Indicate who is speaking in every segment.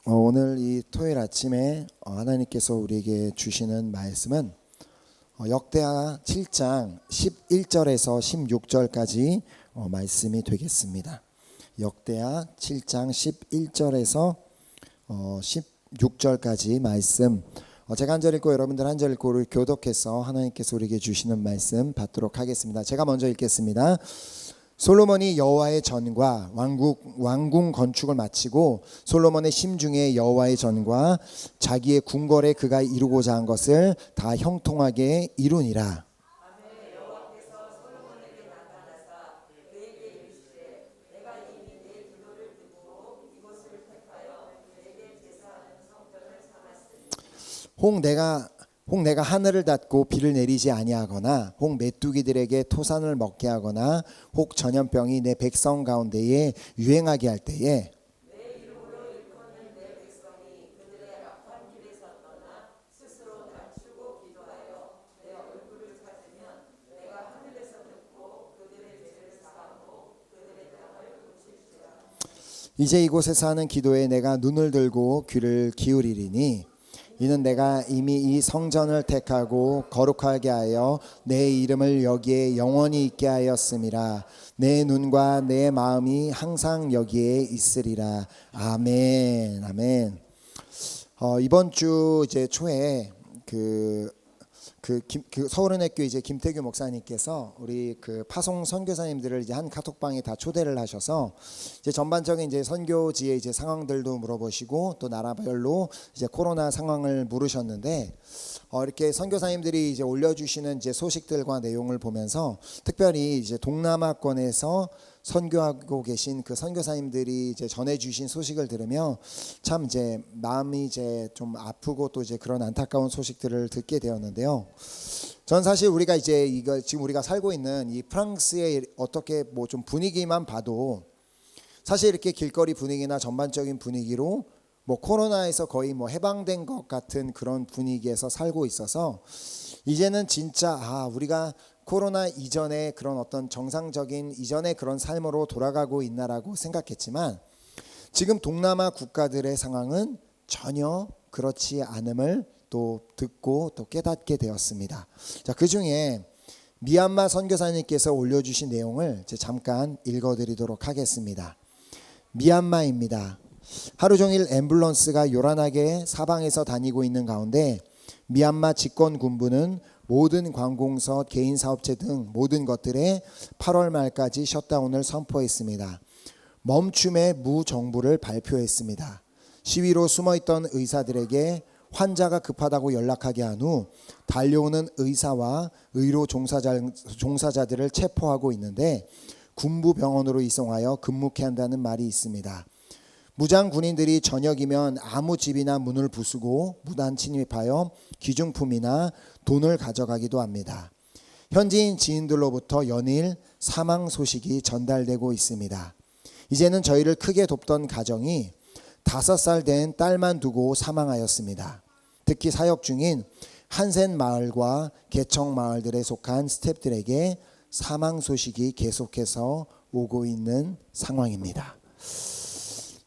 Speaker 1: 오늘 이 토요일 아침에 하나님께서 우리에게 주시는 말씀은 역대하 7장 11절에서 16절까지 말씀이 되겠습니다. 역대하 7장 11절에서 16절까지 말씀, 제가 한 절 읽고 여러분들 한 절 읽고 교독해서 하나님께서 우리에게 주시는 말씀 받도록 하겠습니다. 제가 먼저 읽겠습니다. 솔로몬이 여호와의 전과 왕궁 건축을 마치고 솔로몬의 심중에 여호와의 전과 자기의 궁궐에 그가 이루고자 한 것을 다 형통하게 이루니라. 혹 내가 하늘을 닫고 비를 내리지 아니하거나 혹 메뚜기들에게 토산을 먹게 하거나 혹 전염병이 내 백성 가운데에 유행하게 할 때에 이제 이곳에서 하는 기도에 내가 눈을 들고 귀를 기울이리니 이는 내가 이미 이 성전을 택하고 거룩하게 하여 내 이름을 여기에 영원히 있게 하였음이라. 내 눈과 내 마음이 항상 여기에 있으리라. 아멘. 아멘. 이번 주 이제 초에 서울은혜교 이제 김태규 목사님께서 우리 파송 선교사님들을 이제 한 카톡방에 다 초대를 하셔서 이제 전반적인 이제 선교지의 이제 상황들도 물어보시고 또 나라별로 이제 코로나 상황을 물으셨는데 이렇게 선교사님들이 이제 올려주시는 이제 소식들과 내용을 보면서 특별히 이제 동남아권에서 선교하고 계신 그 선교사님들이 이제 전해주신 소식을 들으며 참 이제 마음이 이제 좀 아프고 또 이제 그런 안타까운 소식들을 듣게 되었는데요. 전 사실 우리가 이제 이거 지금 우리가 살고 있는 이 프랑스의 어떻게 뭐 좀 분위기만 봐도 사실 이렇게 길거리 분위기나 전반적인 분위기로 뭐 코로나에서 거의 뭐 해방된 것 같은 그런 분위기에서 살고 있어서 이제는 진짜 우리가 코로나 이전에 그런 어떤 정상적인 이전의 그런 삶으로 돌아가고 있나라고 생각했지만 지금 동남아 국가들의 상황은 전혀 그렇지 않음을 또 듣고 또 깨닫게 되었습니다. 자, 그중에 미얀마 선교사님께서 올려주신 내용을 잠깐 읽어드리도록 하겠습니다. 미얀마입니다. 하루 종일 앰뷸런스가 요란하게 사방에서 다니고 있는 가운데 미얀마 집권 군부는 모든 관공서, 개인 사업체 등 모든 것들에 8월 말까지 셧다운을 선포했습니다. 멈춤의 무정부를 발표했습니다. 시위로 숨어있던 의사들에게 환자가 급하다고 연락하게 한 후 달려오는 의사와 의료 종사자들을 체포하고 있는데 군부 병원으로 이송하여 근무케 한다는 말이 있습니다. 무장 군인들이 저녁이면 아무 집이나 문을 부수고 무단 침입하여 귀중품이나 돈을 가져가기도 합니다. 현지인 지인들로부터 연일 사망 소식이 전달되고 있습니다. 이제는 저희를 크게 돕던 가정이 5살 된 딸만 두고 사망하였습니다. 특히 사역 중인 한센 마을과 개청 마을들에 속한 스태프들에게 사망 소식이 계속해서 오고 있는 상황입니다.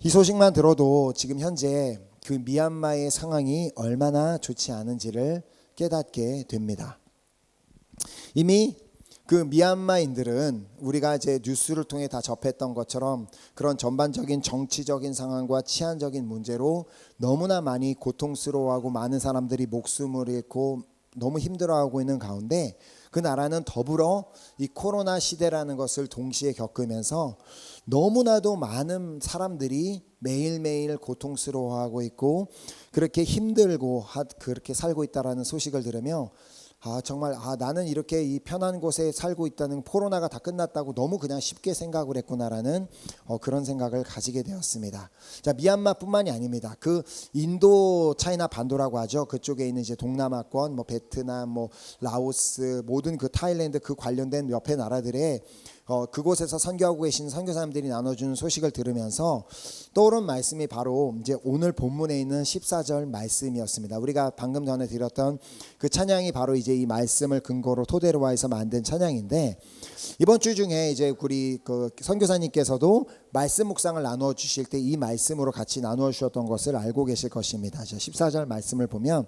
Speaker 1: 이 소식만 들어도 지금 현재 그 미얀마의 상황이 얼마나 좋지 않은지를 깨닫게 됩니다. 이미 그 미얀마인들은 우리가 이제 뉴스를 통해 다 접했던 것처럼 그런 전반적인 정치적인 상황과 치안적인 문제로 너무나 많이 고통스러워하고 많은 사람들이 목숨을 잃고 너무 힘들어하고 있는 가운데 그 나라는 더불어 이 코로나 시대라는 것을 동시에 겪으면서 너무나도 많은 사람들이 매일매일 고통스러워하고 있고 그렇게 힘들고 그렇게 살고 있다라는 소식을 들으며 정말 나는 이렇게 이 편한 곳에 살고 있다는 코로나가 다 끝났다고 너무 그냥 쉽게 생각을 했구나라는 그런 생각을 가지게 되었습니다. 자, 미얀마뿐만이 아닙니다. 그 인도 차이나 반도라고 하죠. 그쪽에 있는 이제 동남아권, 뭐 베트남, 뭐 라오스, 모든 그 타일랜드 그 관련된 옆에 나라들의 그곳에서 선교하고 계신 선교사님들이 나눠주는 소식을 들으면서 떠오른 말씀이 바로 이제 오늘 본문에 있는 14절 말씀이었습니다. 우리가 방금 전에 드렸던 그 찬양이 바로 이제 이 말씀을 근거로 토대로 해서 만든 찬양인데, 이번 주 중에 이제 우리 그 선교사님께서도 말씀 묵상을 나누어 주실 때 이 말씀으로 같이 나누어 주셨던 것을 알고 계실 것입니다. 14절 말씀을 보면,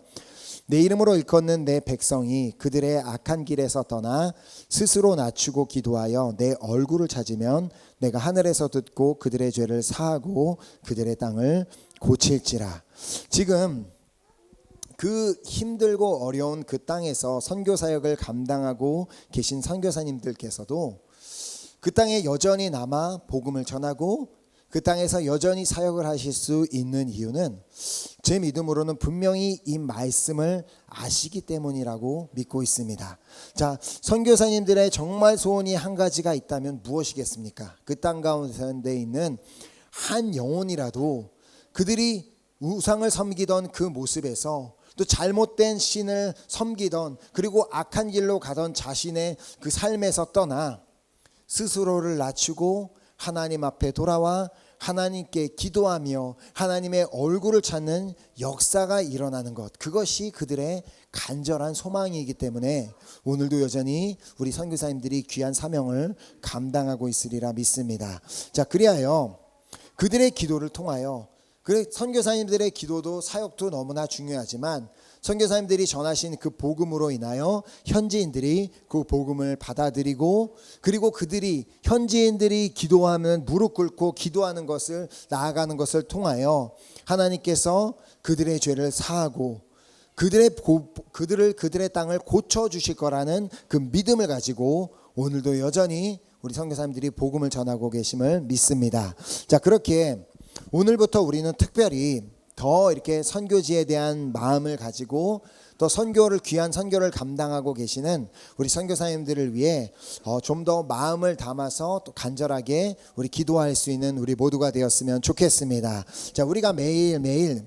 Speaker 1: 내 이름으로 일컫는 내 백성이 그들의 악한 길에서 떠나 스스로 낮추고 기도하여 내 얼굴을 찾으면 내가 하늘에서 듣고 그들의 죄를 사하고 그들의 땅을 고칠지라. 지금 그 힘들고 어려운 그 땅에서 선교 사역을 감당하고 계신 선교사님들께서도 그 땅에 여전히 남아 복음을 전하고 그 땅에서 여전히 사역을 하실 수 있는 이유는 제 믿음으로는 분명히 이 말씀을 아시기 때문이라고 믿고 있습니다. 자, 선교사님들의 정말 소원이 한 가지가 있다면 무엇이겠습니까? 그 땅 가운데 있는 한 영혼이라도 그들이 우상을 섬기던 그 모습에서, 또 잘못된 신을 섬기던, 그리고 악한 길로 가던 자신의 그 삶에서 떠나 스스로를 낮추고 하나님 앞에 돌아와 하나님께 기도하며 하나님의 얼굴을 찾는 역사가 일어나는 것, 그것이 그들의 간절한 소망이기 때문에 오늘도 여전히 우리 선교사님들이 귀한 사명을 감당하고 있으리라 믿습니다. 자, 그리하여 그들의 기도를 통하여, 그래 선교사님들의 기도도 사역도 너무나 중요하지만 선교사님들이 전하신 그 복음으로 인하여 현지인들이 그 복음을 받아들이고, 그리고 그들이 현지인들이 기도하면 무릎 꿇고 기도하는 것을 나아가는 것을 통하여 하나님께서 그들의 죄를 사하고 그들의 땅을 고쳐 주실 거라는 그 믿음을 가지고 오늘도 여전히 우리 선교사님들이 복음을 전하고 계심을 믿습니다. 자, 그렇게 오늘부터 우리는 특별히 더 이렇게 선교지에 대한 마음을 가지고 또 귀한 선교를 감당하고 계시는 우리 선교사님들을 위해 좀 더 마음을 담아서 또 간절하게 우리 기도할 수 있는 우리 모두가 되었으면 좋겠습니다. 자, 우리가 매일매일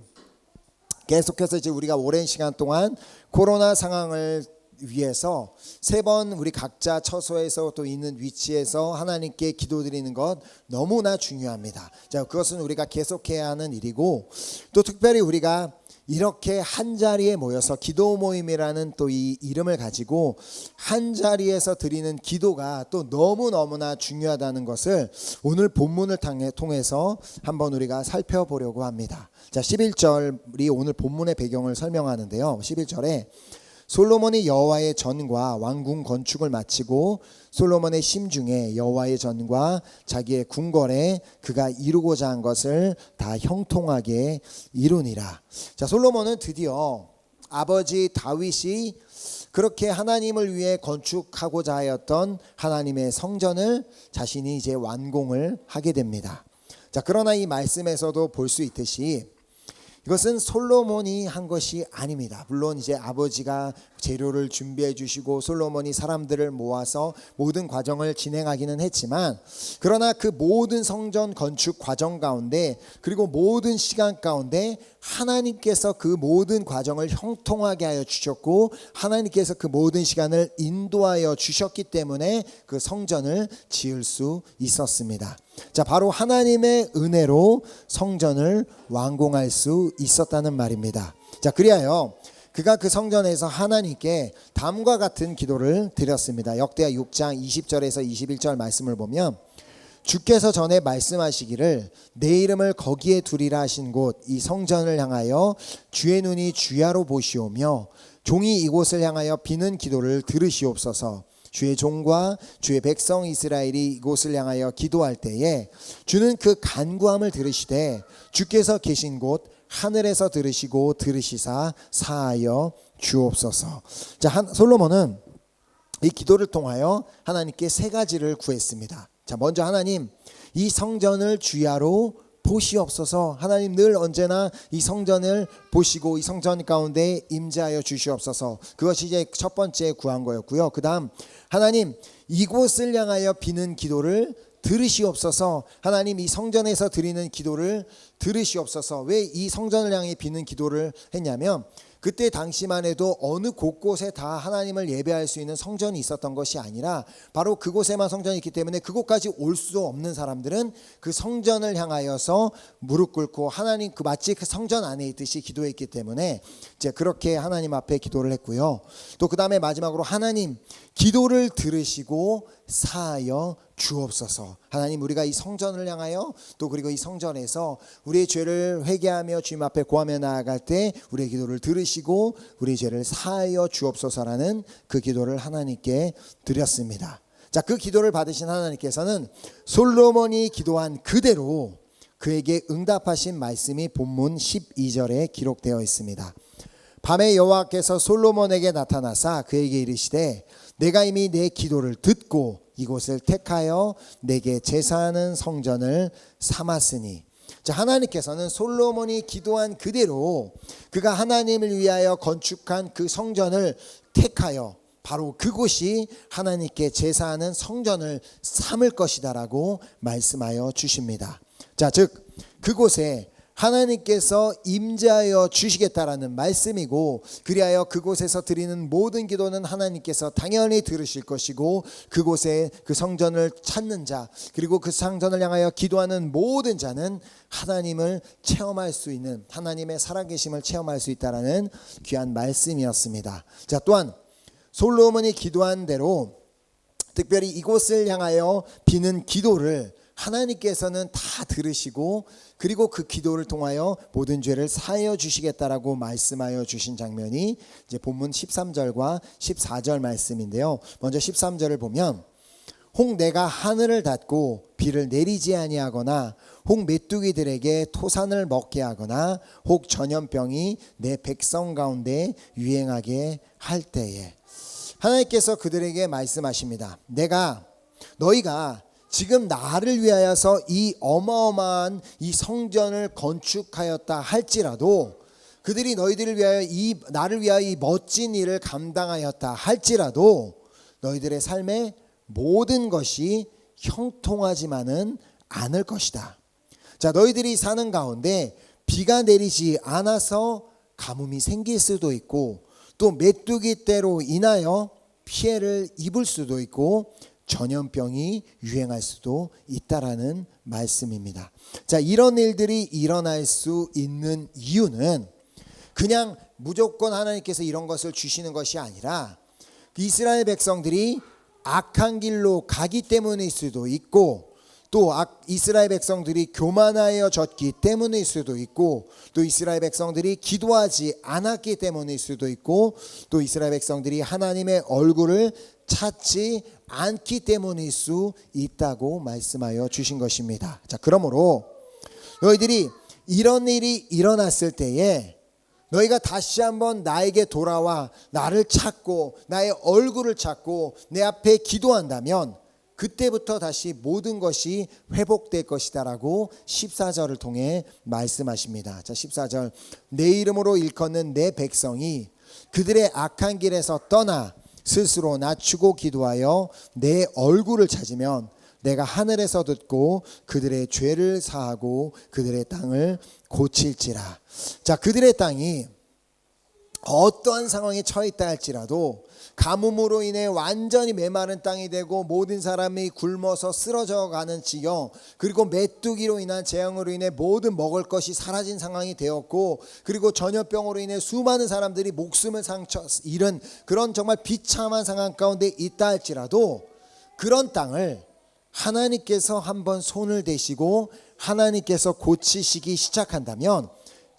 Speaker 1: 계속해서 이제 우리가 오랜 시간 동안 코로나 상황을 위해서 3번 우리 각자 처소에서 또 있는 위치에서 하나님께 기도드리는 것 너무나 중요합니다. 자, 그것은 우리가 계속해야 하는 일이고, 또 특별히 우리가 이렇게 한 자리에 모여서 기도 모임이라는 또 이 이름을 가지고 한 자리에서 드리는 기도가 또 너무너무나 중요하다는 것을 오늘 본문을 통해서 한번 우리가 살펴보려고 합니다. 자, 11절이 오늘 본문의 배경을 설명하는데요. 11절에 솔로몬이 여호와의 전과 왕궁 건축을 마치고 솔로몬의 심중에 여호와의 전과 자기의 궁궐에 그가 이루고자 한 것을 다 형통하게 이루니라. 자, 솔로몬은 드디어 아버지 다윗이 그렇게 하나님을 위해 건축하고자 하였던 하나님의 성전을 자신이 이제 완공을 하게 됩니다. 자, 그러나 이 말씀에서도 볼 수 있듯이 이것은 솔로몬이 한 것이 아닙니다. 물론 이제 아버지가 재료를 준비해 주시고 솔로몬이 사람들을 모아서 모든 과정을 진행하기는 했지만, 그러나 그 모든 성전 건축 과정 가운데, 그리고 모든 시간 가운데 하나님께서 그 모든 과정을 형통하게 하여 주셨고 하나님께서 그 모든 시간을 인도하여 주셨기 때문에 그 성전을 지을 수 있었습니다. 자, 바로 하나님의 은혜로 성전을 완공할 수 있었다는 말입니다. 자, 그리하여 그가 그 성전에서 하나님께 다음과 같은 기도를 드렸습니다. 역대하 6장 20절에서 21절 말씀을 보면, 주께서 전에 말씀하시기를 내 이름을 거기에 두리라 하신 곳 이 성전을 향하여 주의 눈이 주야로 보시오며 종이 이곳을 향하여 비는 기도를 들으시옵소서. 주의 종과 주의 백성 이스라엘이 이곳을 향하여 기도할 때에 주는 그 간구함을 들으시되 주께서 계신 곳 하늘에서 들으시고 들으시사 사하여 주옵소서. 자, 솔로몬은 이 기도를 통하여 하나님께 3가지를 구했습니다. 자, 먼저 하나님, 이 성전을 주야로 보시옵소서. 하나님 늘 언제나 이 성전을 보시고 이 성전 가운데 임재하여 주시옵소서. 그것이 이제 첫 번째 구한 거였고요. 그 다음, 하나님 이곳을 향하여 비는 기도를 들으시옵소서. 하나님 이 성전에서 드리는 기도를 들으시옵소서. 왜 이 성전을 향해 비는 기도를 했냐면, 그때 당시만 해도 어느 곳곳에 다 하나님을 예배할 수 있는 성전이 있었던 것이 아니라 바로 그곳에만 성전이 있기 때문에 그곳까지 올 수 없는 사람들은 그 성전을 향하여서 무릎 꿇고 하나님 그 마치 그 성전 안에 있듯이 기도했기 때문에 이제 그렇게 하나님 앞에 기도를 했고요. 또 그 다음에 마지막으로 하나님 기도를 들으시고 사하여 주옵소서. 하나님 우리가 이 성전을 향하여 또 그리고 이 성전에서 우리의 죄를 회개하며 주님 앞에 고하며 나아갈 때 우리의 기도를 들으시고 우리의 죄를 사하여 주옵소서라는 그 기도를 하나님께 드렸습니다. 자, 그 기도를 받으신 하나님께서는 솔로몬이 기도한 그대로 그에게 응답하신 말씀이 본문 12절에 기록되어 있습니다. 밤에 여호와께서 솔로몬에게 나타나사 그에게 이르시되 내가 이미 내 기도를 듣고 이곳을 택하여 내게 제사하는 성전을 삼았으니. 자, 하나님께서는 솔로몬이 기도한 그대로 그가 하나님을 위하여 건축한 그 성전을 택하여 바로 그곳이 하나님께 제사하는 성전을 삼을 것이다라고 말씀하여 주십니다. 자, 즉 그곳에 하나님께서 임재하여 주시겠다라는 말씀이고, 그리하여 그곳에서 드리는 모든 기도는 하나님께서 당연히 들으실 것이고, 그곳에 그 성전을 찾는 자 그리고 그 성전을 향하여 기도하는 모든 자는 하나님을 체험할 수 있는, 하나님의 살아계심을 체험할 수 있다라는 귀한 말씀이었습니다. 자, 또한 솔로몬이 기도한 대로 특별히 이곳을 향하여 비는 기도를 하나님께서는 다 들으시고 그리고 그 기도를 통하여 모든 죄를 사하여 주시겠다라고 말씀하여 주신 장면이 이제 본문 13절과 14절 말씀인데요. 먼저 13절을 보면 혹 내가 하늘을 닫고 비를 내리지 아니하거나 혹 메뚜기들에게 토산을 먹게 하거나 혹 전염병이 내 백성 가운데 유행하게 할 때에, 하나님께서 그들에게 말씀하십니다. 너희가 지금 나를 위하여서 이 어마어마한 이 성전을 건축하였다 할지라도, 그들이 너희들을 위하여 나를 위하여 이 멋진 일을 감당하였다 할지라도 너희들의 삶의 모든 것이 형통하지만은 않을 것이다. 자, 너희들이 사는 가운데 비가 내리지 않아서 가뭄이 생길 수도 있고, 또 메뚜기 떼로 인하여 피해를 입을 수도 있고 전염병이 유행할 수도 있다라는 말씀입니다. 자, 이런 일들이 일어날 수 있는 이유는 그냥 무조건 하나님께서 이런 것을 주시는 것이 아니라 이스라엘 백성들이 악한 길로 가기 때문일 수도 있고, 또 이스라엘 백성들이 교만하여졌기 때문일 수도 있고, 또 이스라엘 백성들이 기도하지 않았기 때문일 수도 있고, 또 이스라엘 백성들이 하나님의 얼굴을 찾지 않기 때문일 수 있다고 말씀하여 주신 것입니다. 자, 그러므로 너희들이 이런 일이 일어났을 때에 너희가 다시 한번 나에게 돌아와 나를 찾고 나의 얼굴을 찾고 내 앞에 기도한다면 그때부터 다시 모든 것이 회복될 것이다라고 14절을 통해 말씀하십니다. 자, 14절 내 이름으로 일컫는 내 백성이 그들의 악한 길에서 떠나 스스로 낮추고 기도하여 내 얼굴을 찾으면 내가 하늘에서 듣고 그들의 죄를 사하고 그들의 땅을 고칠지라. 자, 그들의 땅이 어떠한 상황에 처해 있다 할지라도 가뭄으로 인해 완전히 메마른 땅이 되고 모든 사람이 굶어서 쓰러져 가는 지경, 그리고 메뚜기로 인한 재앙으로 인해 모든 먹을 것이 사라진 상황이 되었고, 그리고 전염병으로 인해 수많은 사람들이 목숨을 잃은 그런 정말 비참한 상황 가운데 있다 할지라도 그런 땅을 하나님께서 한번 손을 대시고 하나님께서 고치시기 시작한다면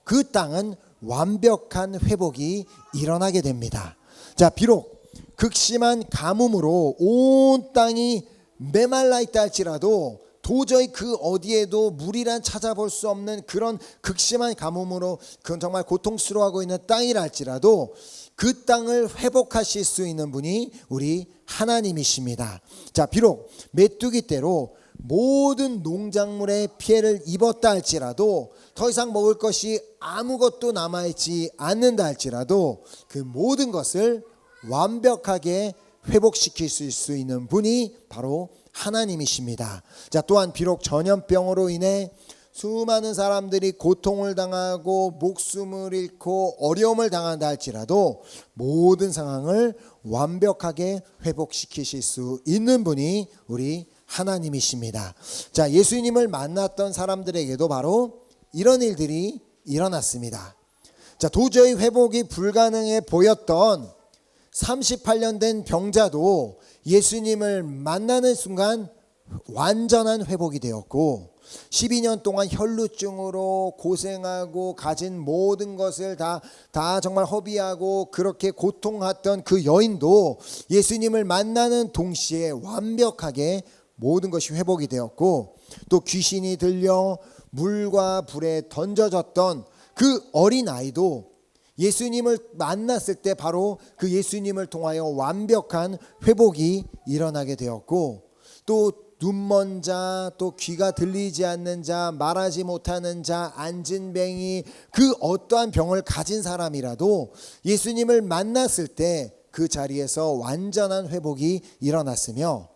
Speaker 1: 그 땅은 완벽한 회복이 일어나게 됩니다. 자, 비록 극심한 가뭄으로 온 땅이 메말라 있다 할지라도 도저히 그 어디에도 물이란 찾아볼 수 없는 그런 극심한 가뭄으로 그건 정말 고통스러워하고 있는 땅이라 할지라도 그 땅을 회복하실 수 있는 분이 우리 하나님이십니다. 자, 비록 메뚜기 떼로 모든 농작물에 피해를 입었다 할지라도 더 이상 먹을 것이 아무것도 남아있지 않는다 할지라도 그 모든 것을 완벽하게 회복시킬 수 있는 분이 바로 하나님이십니다. 자, 또한 비록 전염병으로 인해 수많은 사람들이 고통을 당하고 목숨을 잃고 어려움을 당한다 할지라도 모든 상황을 완벽하게 회복시키실 수 있는 분이 우리 하나님이십니다. 자, 예수님을 만났던 사람들에게도 바로 이런 일들이 일어났습니다. 자, 도저히 회복이 불가능해 보였던 38년 된 병자도 예수님을 만나는 순간 완전한 회복이 되었고, 12년 동안 혈루증으로 고생하고 가진 모든 것을 다 정말 허비하고 그렇게 고통했던 그 여인도 예수님을 만나는 동시에 완벽하게 모든 것이 회복이 되었고, 또 귀신이 들려 물과 불에 던져졌던 그 어린아이도 예수님을 만났을 때 바로 그 예수님을 통하여 완벽한 회복이 일어나게 되었고, 또 눈먼 자, 또 귀가 들리지 않는 자, 말하지 못하는 자, 안진뱅이, 그 어떠한 병을 가진 사람이라도 예수님을 만났을 때 그 자리에서 완전한 회복이 일어났으며,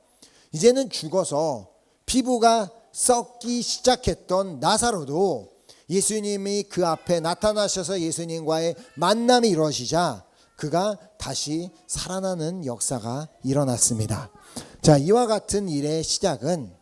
Speaker 1: 이제는 죽어서 피부가 썩기 시작했던 나사로도 예수님이 그 앞에 나타나셔서 예수님과의 만남이 이루어지자 그가 다시 살아나는 역사가 일어났습니다. 자, 이와 같은 일의 시작은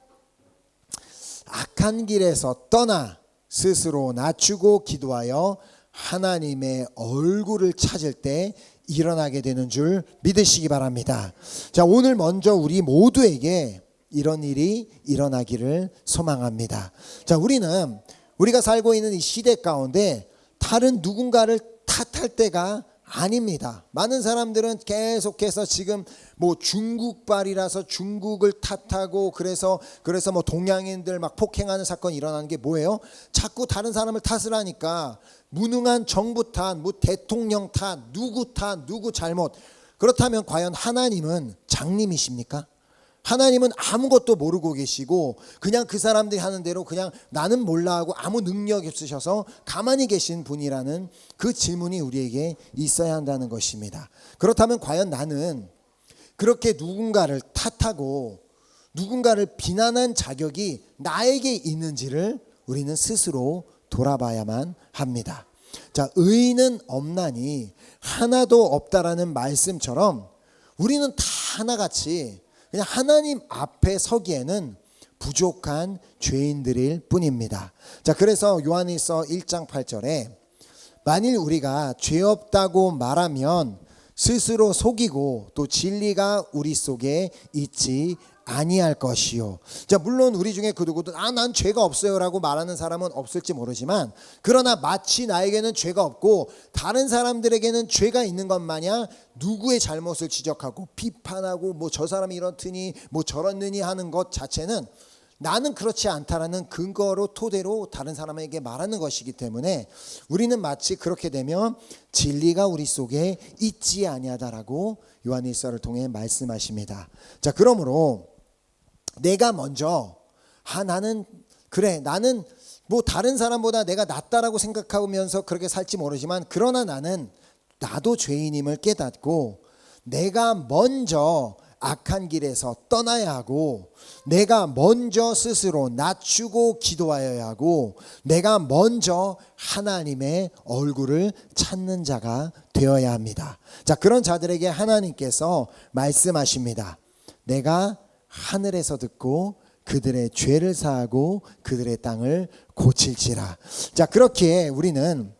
Speaker 1: 악한 길에서 떠나 스스로 낮추고 기도하여 하나님의 얼굴을 찾을 때 일어나게 되는 줄 믿으시기 바랍니다. 자, 오늘 먼저 우리 모두에게 이런 일이 일어나기를 소망합니다. 자, 우리가 살고 있는 이 시대 가운데 다른 누군가를 탓할 때가 아닙니다. 많은 사람들은 계속해서 지금 뭐 중국발이라서 중국을 탓하고 그래서 뭐 동양인들 막 폭행하는 사건이 일어나는 게 뭐예요? 자꾸 다른 사람을 탓을 하니까 무능한 정부 탓, 뭐 대통령 탓, 누구 잘못. 그렇다면 과연 하나님은 장님이십니까? 하나님은 아무것도 모르고 계시고 그냥 그 사람들이 하는 대로 그냥 나는 몰라 하고 아무 능력이 없으셔서 가만히 계신 분이라는 그 질문이 우리에게 있어야 한다는 것입니다. 그렇다면 과연 나는 그렇게 누군가를 탓하고 누군가를 비난한 자격이 나에게 있는지를 우리는 스스로 돌아봐야만 합니다. 자, 의인은 없나니 하나도 없다라는 말씀처럼 우리는 다 하나같이 그냥 하나님 앞에 서기에는 부족한 죄인들일 뿐입니다. 자, 그래서 요한일서 1장 8절에 만일 우리가 죄 없다고 말하면 스스로 속이고 또 진리가 우리 속에 있지 아니할 것이요. 자, 물론 우리 중에 그 누구든 난 죄가 없어요라고 말하는 사람은 없을지 모르지만, 그러나 마치 나에게는 죄가 없고 다른 사람들에게는 죄가 있는 것 마냥 누구의 잘못을 지적하고 비판하고 뭐 저 사람이 이렇더니 뭐 저렇느니 하는 것 자체는 나는 그렇지 않다라는 근거로 토대로 다른 사람에게 말하는 것이기 때문에 우리는 마치 그렇게 되면 진리가 우리 속에 있지 아니하다라고 요한일서를 통해 말씀하십니다. 자, 그러므로 내가 먼저 나는 뭐 다른 사람보다 내가 낫다라고 생각하면서 그렇게 살지 모르지만, 그러나 나도 죄인임을 깨닫고 내가 먼저 악한 길에서 떠나야 하고, 내가 먼저 스스로 낮추고 기도하여야 하고, 내가 먼저 하나님의 얼굴을 찾는 자가 되어야 합니다. 자, 그런 자들에게 하나님께서 말씀하십니다. 내가 하늘에서 듣고 그들의 죄를 사하고 그들의 땅을 고칠지라. 자, 그렇게 우리는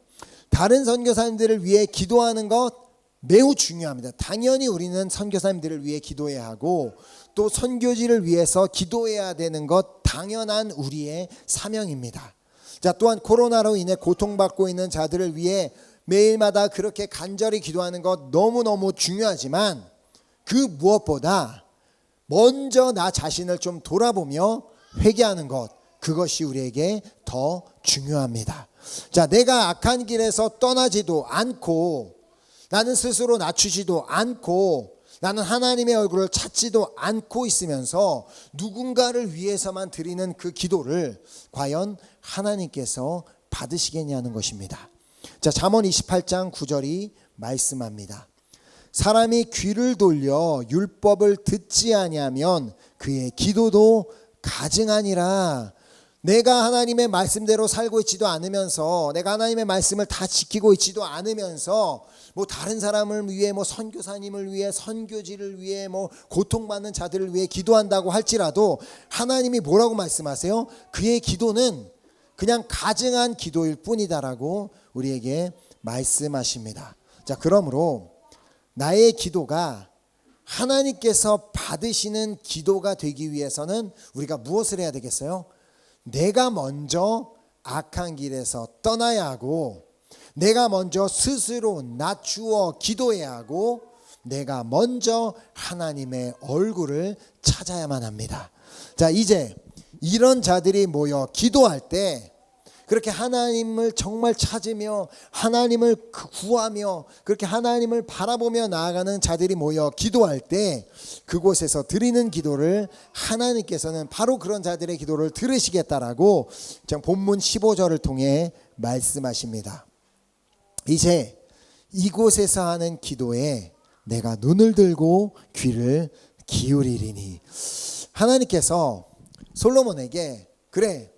Speaker 1: 다른 선교사님들을 위해 기도하는 것 매우 중요합니다. 당연히 우리는 선교사님들을 위해 기도해야 하고 또 선교지를 위해서 기도해야 되는 것 당연한 우리의 사명입니다. 자, 또한 코로나로 인해 고통받고 있는 자들을 위해 매일마다 그렇게 간절히 기도하는 것 너무너무 중요하지만, 그 무엇보다 먼저 나 자신을 좀 돌아보며 회개하는 것, 그것이 우리에게 더 중요합니다. 자, 내가 악한 길에서 떠나지도 않고 나는 스스로 낮추지도 않고 나는 하나님의 얼굴을 찾지도 않고 있으면서 누군가를 위해서만 드리는 그 기도를 과연 하나님께서 받으시겠냐는 것입니다. 자, 잠언 28장 9절이 말씀합니다. 사람이 귀를 돌려 율법을 듣지 아니하면 그의 기도도 가증하니라. 내가 하나님의 말씀대로 살고 있지도 않으면서, 내가 하나님의 말씀을 다 지키고 있지도 않으면서 뭐 다른 사람을 위해, 뭐 선교사님을 위해, 선교지를 위해, 뭐 고통받는 자들을 위해 기도한다고 할지라도 하나님이 뭐라고 말씀하세요? 그의 기도는 그냥 가증한 기도일 뿐이다라고 우리에게 말씀하십니다. 자, 그러므로 나의 기도가 하나님께서 받으시는 기도가 되기 위해서는 우리가 무엇을 해야 되겠어요? 내가 먼저 악한 길에서 떠나야 하고, 내가 먼저 스스로 낮추어 기도해야 하고, 내가 먼저 하나님의 얼굴을 찾아야만 합니다. 자, 이제 이런 자들이 모여 기도할 때, 그렇게 하나님을 정말 찾으며 하나님을 구하며 그렇게 하나님을 바라보며 나아가는 자들이 모여 기도할 때, 그곳에서 드리는 기도를 하나님께서는 바로 그런 자들의 기도를 들으시겠다라고 본문 15절을 통해 말씀하십니다. 이제 이곳에서 하는 기도에 내가 눈을 들고 귀를 기울이리니. 하나님께서 솔로몬에게, 그래,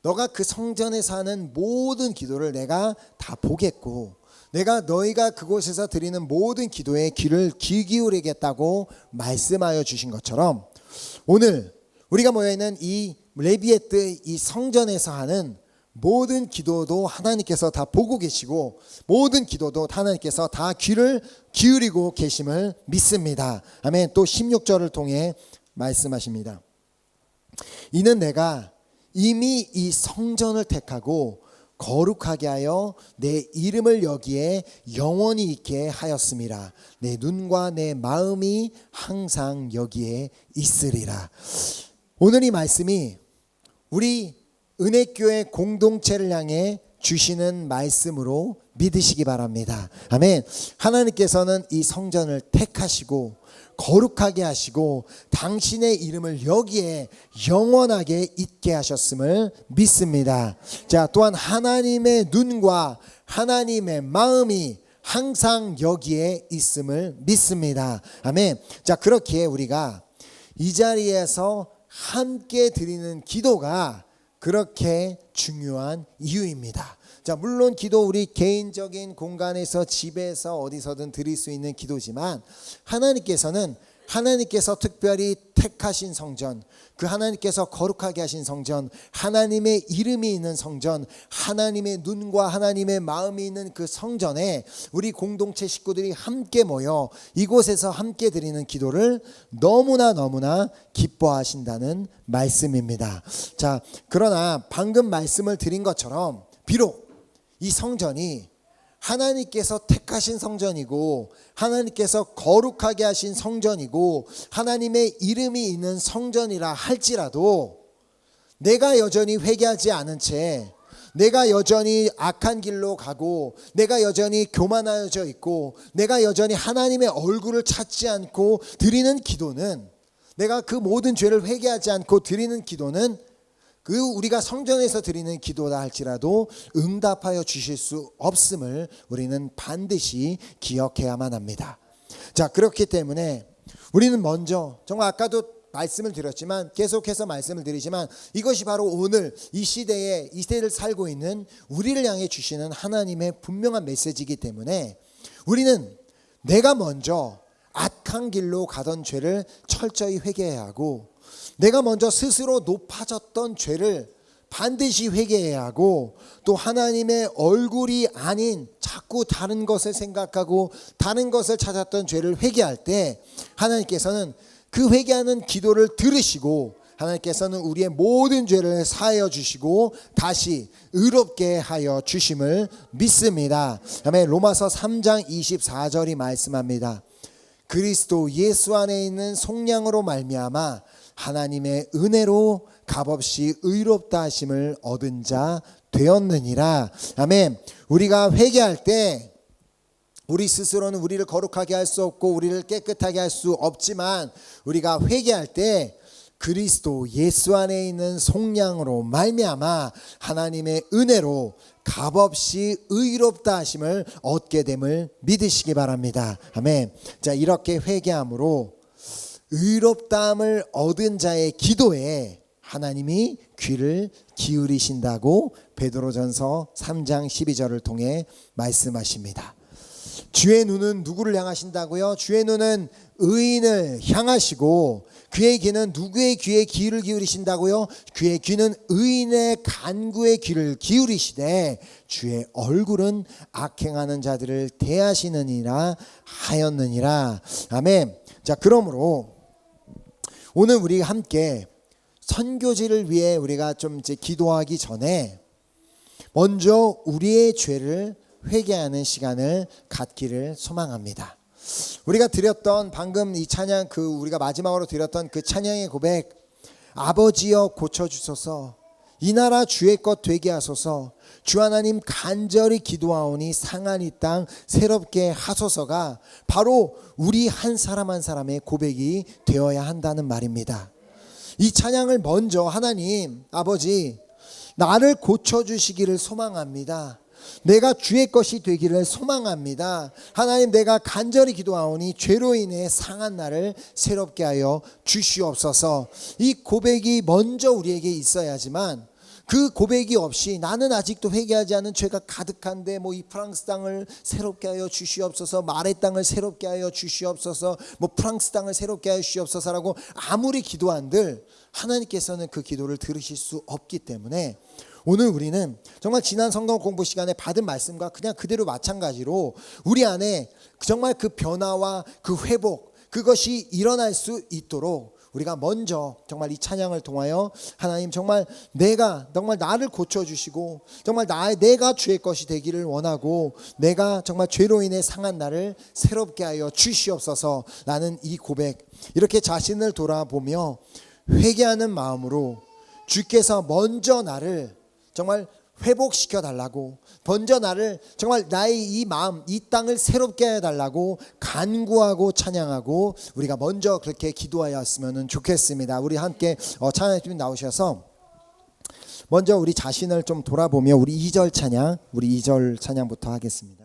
Speaker 1: 너가 그 성전에서 하는 모든 기도를 내가 다 보겠고, 내가 너희가 그곳에서 드리는 모든 기도에 귀를 기울이겠다고 말씀하여 주신 것처럼, 오늘 우리가 모여있는 이 레비에트 이 성전에서 하는 모든 기도도 하나님께서 다 보고 계시고, 모든 기도도 하나님께서 다 귀를 기울이고 계심을 믿습니다. 아멘. 또 16절을 통해 말씀하십니다. 이는 내가 이미 이 성전을 택하고 거룩하게 하여 내 이름을 여기에 영원히 있게 하였음이라. 내 눈과 내 마음이 항상 여기에 있으리라. 오늘 이 말씀이 우리 은혜교회 공동체를 향해 주시는 말씀으로 믿으시기 바랍니다. 아멘. 하나님께서는 이 성전을 택하시고 거룩하게 하시고 당신의 이름을 여기에 영원하게 있게 하셨음을 믿습니다. 자, 또한 하나님의 눈과 하나님의 마음이 항상 여기에 있음을 믿습니다. 아멘. 자, 그렇기에 우리가 이 자리에서 함께 드리는 기도가 그렇게 중요한 이유입니다. 자, 물론 기도 우리 개인적인 공간에서 집에서 어디서든 드릴 수 있는 기도지만, 하나님께서 특별히 택하신 성전, 그 하나님께서 거룩하게 하신 성전, 하나님의 이름이 있는 성전, 하나님의 눈과 하나님의 마음이 있는 그 성전에 우리 공동체 식구들이 함께 모여 이곳에서 함께 드리는 기도를 너무나 기뻐하신다는 말씀입니다. 자, 그러나 방금 말씀을 드린 것처럼 비록 이 성전이 하나님께서 택하신 성전이고 하나님께서 거룩하게 하신 성전이고 하나님의 이름이 있는 성전이라 할지라도, 내가 여전히 회개하지 않은 채, 내가 여전히 악한 길로 가고, 내가 여전히 교만하여져 있고, 내가 여전히 하나님의 얼굴을 찾지 않고 드리는 기도는, 내가 그 모든 죄를 회개하지 않고 드리는 기도는 그 우리가 성전에서 드리는 기도다 할지라도 응답하여 주실 수 없음을 우리는 반드시 기억해야만 합니다. 자, 그렇기 때문에 우리는 먼저, 정말 아까도 말씀을 드렸지만 계속해서 말씀을 드리지만, 이것이 바로 오늘 이 시대에, 이 시대를 살고 있는 우리를 향해 주시는 하나님의 분명한 메시지이기 때문에 우리는 내가 먼저 악한 길로 가던 죄를 철저히 회개해야 하고, 내가 먼저 스스로 높아졌던 죄를 반드시 회개해야 하고, 또 하나님의 얼굴이 아닌 자꾸 다른 것을 생각하고 다른 것을 찾았던 죄를 회개할 때 하나님께서는 그 회개하는 기도를 들으시고, 하나님께서는 우리의 모든 죄를 사하여 주시고 다시 의롭게 하여 주심을 믿습니다. 아멘. 로마서 3장 24절이 말씀합니다. 그리스도 예수 안에 있는 속량으로 말미암아 하나님의 은혜로 값없이 의롭다 하심을 얻은 자 되었느니라. 아멘. 우리가 회개할 때 우리 스스로는 우리를 거룩하게 할 수 없고 우리를 깨끗하게 할 수 없지만, 우리가 회개할 때 그리스도 예수 안에 있는 속량으로 말미암아 하나님의 은혜로 값없이 의롭다 하심을 얻게 됨을 믿으시기 바랍니다. 아멘. 자, 이렇게 회개함으로 의롭다함을 얻은 자의 기도에 하나님이 귀를 기울이신다고 베드로전서 3장 12절을 통해 말씀하십니다. 주의 눈은 누구를 향하신다고요? 주의 눈은 의인을 향하시고 그의 귀는 누구의 귀에 귀를 기울이신다고요? 그의 귀는 의인의 간구의 귀를 기울이시되 주의 얼굴은 악행하는 자들을 대하시느니라 하였느니라. 아멘. 자, 그러므로 오늘 우리 함께 선교지를 위해 우리가 좀 이제 기도하기 전에 먼저 우리의 죄를 회개하는 시간을 갖기를 소망합니다. 우리가 드렸던 방금 이 찬양, 우리가 마지막으로 드렸던 그 찬양의 고백, 아버지여 고쳐주소서, 이 나라 주의 것 되게 하소서, 주 하나님 간절히 기도하오니 상한 이 땅 새롭게 하소서가 바로 우리 한 사람 한 사람의 고백이 되어야 한다는 말입니다. 이 찬양을 먼저 하나님 아버지 나를 고쳐주시기를 소망합니다. 내가 주의 것이 되기를 소망합니다. 하나님 내가 간절히 기도하오니 죄로 인해 상한 나를 새롭게 하여 주시옵소서. 이 고백이 먼저 우리에게 있어야지만 그 고백이 없이 나는 아직도 회개하지 않은 죄가 가득한데 이 프랑스 땅을 새롭게 하여 주시옵소서, 마레 땅을 새롭게 하여 주시옵소서, 프랑스 땅을 새롭게 하여 주시옵소서라고 아무리 기도한들 하나님께서는 그 기도를 들으실 수 없기 때문에 오늘 우리는 정말 지난 성경 공부 시간에 받은 말씀과 그냥 그대로 마찬가지로 우리 안에 정말 그 변화와 그 회복, 그것이 일어날 수 있도록 우리가 먼저 정말 이 찬양을 통하여 하나님 정말 나를 고쳐주시고 정말 내가 주의 것이 되기를 원하고 내가 정말 죄로 인해 상한 나를 새롭게 하여 주시옵소서. 라는 이 고백, 이렇게 자신을 돌아보며 회개하는 마음으로 주께서 먼저 나를 정말 회복시켜 달라고, 먼저 나를 정말 나의 이 마음, 이 땅을 새롭게 해달라고 간구하고 찬양하고 우리가 먼저 그렇게 기도하였으면 좋겠습니다. 우리 함께 찬양팀 나오셔서 먼저 우리 자신을 좀 돌아보며 우리 2절 찬양부터 하겠습니다.